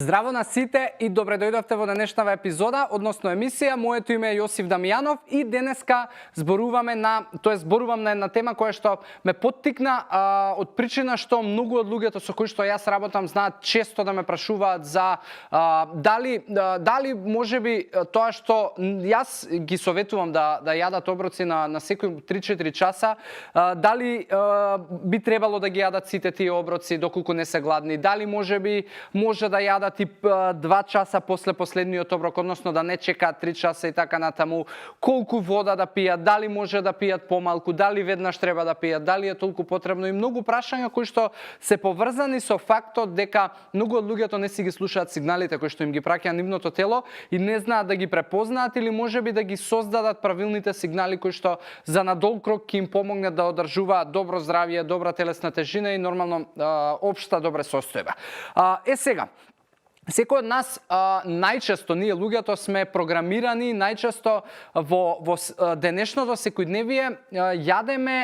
Здраво на сите и добре дојдовте во денешната епизода, односно емисија. Моето име е Јосиф Дамјанов и денеска зборувам на една тема која што ме поттикна од причина што многу од луѓето со кои што јас работам знаат често да ме прашуваат за дали можеби тоа што јас ги советувам да јадат оброци на секој 3-4 часа, дали би требало да ги јадат сите тие оброци доколку не се гладни, дали можеби може да јадат тип 2 часа после последниот оброк, односно да не чекаат 3 часа и така натаму, колку вода да пијат, дали може да пијат помалку, дали веднаш треба да пијат, дали е толку потребно и многу прашања кои што се поврзани со фактот дека многу од луѓето не си ги слушаат сигналите кои што им ги праќа нивното тело и не знаат да ги препознаат или можеби да ги создадат правилните сигнали кои што за надолг рок ќе им помогнат да одржуваат добро здравје, добра телесна тежина и нормално општа добра состојба. Сега, секој од нас, најчесто ние луѓето сме програмирани, најчесто во денешното секојдневие јадеме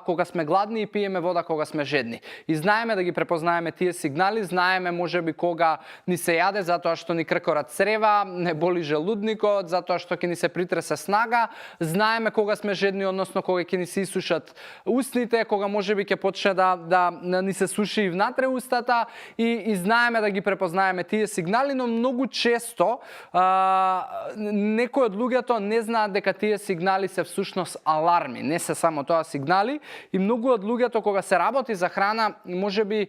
кога сме гладни и пиеме вода кога сме жедни. И знаеме да ги препознаеме тие сигнали, знаеме можеби кога ни се јаде затоа што ни кркорат црева, не боли желудникот, затоа што ќе ни се притресе снага, знаеме кога сме жедни, односно кога ќе ни се исушат устните, кога можеби ќе почне да ни се суши и внатре устата и знаеме да ги препознаеме тие сигнали, но многу често некои од луѓето не знаат дека тие сигнали се всушност аларми, не се само тоа сигнали и многу од луѓето кога се работи за храна, можеби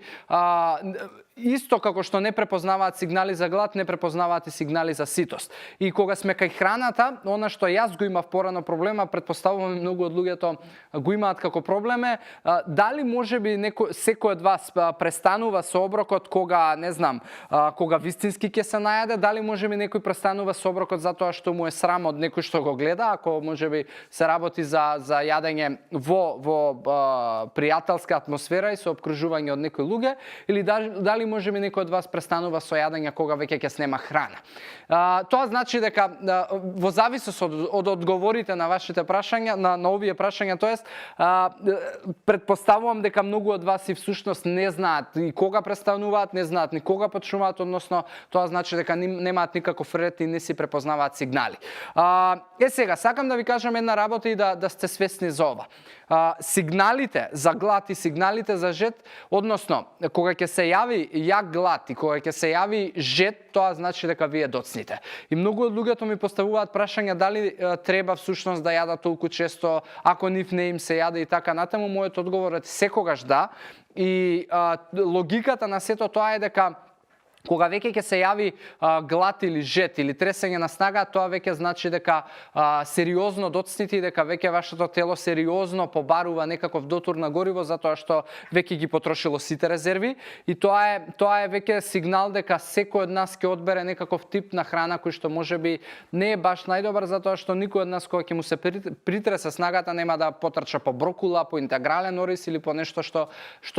исто како што не препознаваат сигнали за глад, не препознаваат и сигнали за ситост. И кога сме кај храната, она што јас го имав порано проблема, претпоставувам многу од луѓето го имаат како проблеме, дали можеби секој од вас престанува со оброкот кога, не знам, кога вистински ќе се најаде, дали можеби некој престанува со оброкот затоа што му е срам од некој што го гледа, ако можеби се работи за јадење во пријателска атмосфера и со опкружување од некои луѓе, или дали можеби некој од вас престанува со јадење кога веќе ќе снема храна. Тоа значи дека во зависност од одговорите на вашите прашања, на овие прашања, тоест претпоставувам дека многу од вас и всушност не знаат и кога престануваат, не знаат ни кога почнуваат, односно тоа значи дека немаат никаков ред и не си препознаваат сигнали. Сега сакам да ви кажам една работа и да сте свесни за ова. Сигналите за глад и сигналите за жед, односно кога ќе се јави јак глад и кога ќе се јави жед, тоа значи дека вие доцните. И многу од луѓето ми поставуваат прашања дали треба всушност да јадат толку често, ако нив не им се јаде и така натаму. Мојот одговор е секогаш да. И логиката на сето тоа е дека кога веќе ќе се јави глад или жед или тресење на снага, тоа веќе значи дека сериозно доцните и дека веќе вашето тело сериозно побарува некаков дотур на гориво затоа што веќе ги потрошило сите резерви и тоа е веќе сигнал дека секој од нас ќе одбере некаков тип на храна кој што можеби не е баш најдобар затоа што никој од нас кога ќе му се притресе снагата нема да потрча по брокула, по интегрален ориз или по нешто што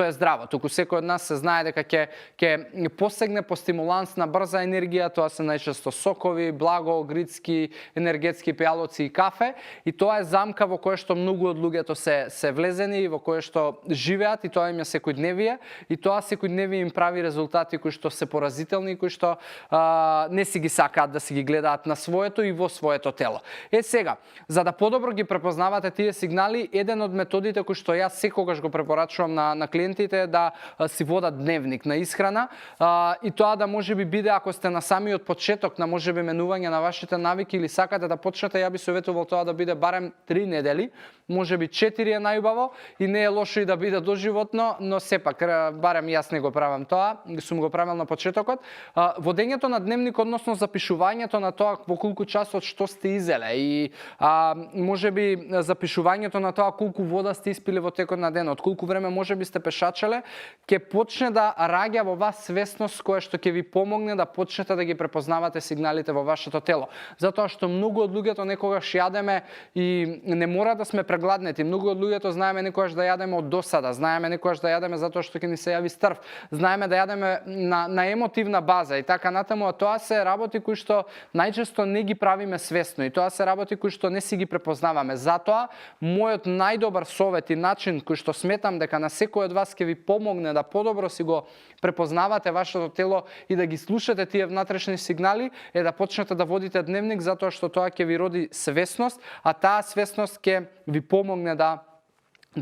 е здраво. Туку секој од нас се знае дека ќе посегне по стимуланс на брза енергија, тоа се најчесто сокови, благо, грицки, енергетски пијалоци и кафе и тоа е замка во која што многу од луѓето се влезени и во која што живеат и тоа им е секојдневие и тоа секојдневие им прави резултати кои што се поразителни и кои што не си ги сакаат да си ги гледаат на своето и во своето тело. Сега, за да подобро ги препознавате тие сигнали, еден од методите кои што јас секогаш го препорачувам на клиентите е да си водат дневник на исхрана и тоа да можеби биде ако сте на самиот почеток на можеби менување на вашите навики или сакате да почнете, ја би советувал тоа да биде барем 3 недели, можеби 4 е најубаво и не е лошо и да биде доживотно, но сепак барем јас не го правам тоа, сум го правил на почетокот. Водењето на дневник, односно запишувањето на тоа во колку часот што сте изеле и можеби запишувањето на тоа колку вода сте испиле во текот на денот, колку време можеби сте пешачеле, ќе почне да раѓа во вас свесност која што ќе ви помогне да почнете да ги препознавате сигналите во вашето тело. Затоа што многу од луѓето некогаш јадеме и не мора да сме прегладнети. Многу од луѓето знаеме некогаш да јадеме од досада, знаеме некогаш да јадеме затоа што ќе ни се јави стрв, знаеме да јадеме на емотивна база и така натаму, а тоа се работи кои што најчесто не ги правиме свесно и тоа се работи кои што не си ги препознаваме. Затоа мојот најдобар совет и начин кој што сметам дека на секој од вас ќе ви помогне да подобро си го препознавате вашето тело и да ги слушате тие внатрешни сигнали е да почнете да водите дневник, затоа што тоа ќе ви роди свесност, а таа свесност ќе ви помогне да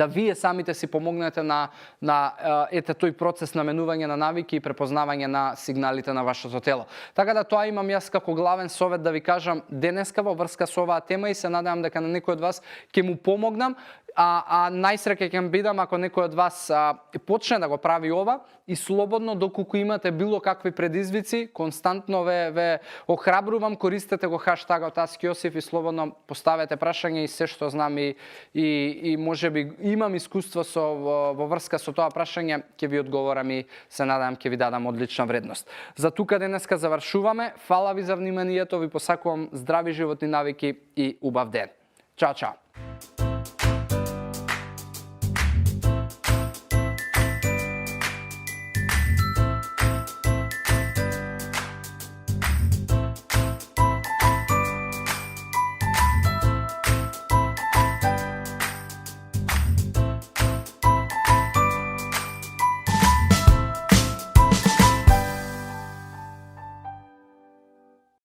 вие самите си помогнете на тој процес на менување на навики и препознавање на сигналите на вашето тело. Така да тоа имам јас како главен совет да ви кажам денеска во врска со оваа тема и се надевам дека на некој од вас ќе му помогнам. А најсреќа ќе бидам ако некој од вас почне да го прави ова и слободно доколку имате било какви предизвици, константно ве охрабрувам, користете го хаштагот #AskJosif и слободно поставете прашање и се што знам и можеби имам искуство во врска со тоа прашање, ќе ви одговорам и се надам ќе ви дадам одлична вредност. За тука денеска завршуваме. Фала ви за вниманието, ви посакувам здрави животни навики и убав ден. Чао, чао.